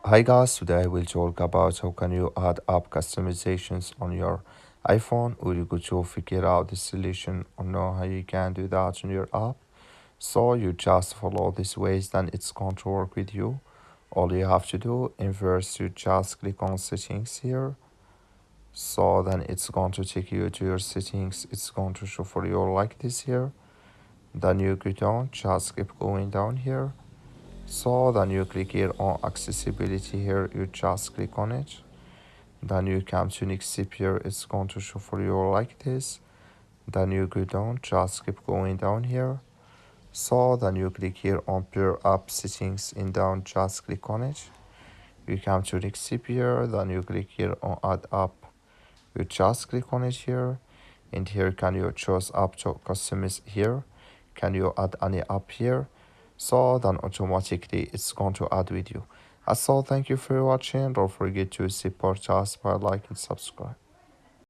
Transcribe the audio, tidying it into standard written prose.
Hi guys, today I will talk about how can you add app customizations on your iPhone. Will you go to figure out the solution or know how you can do that on your app? So you just follow these ways, then it's going to work with you. All you have to do, in first you just click on settings here. So then it's going to take you to your settings. It's going to show for you like this here. Then you go down, just keep going down here. So then you click here on accessibility here, you just click on it. Then you come to next step here, it's going to show for you like this. Then you go down, just keep going down here. So then you click here on pair app settings and down, just click on it. You come to next step here, then you click here on add app. You just click on it here, and here can you choose app to customize here. Can you add any app here? So then automatically it's going to add with you. That's all. Thank you for watching. Don't forget to support us by like and subscribe.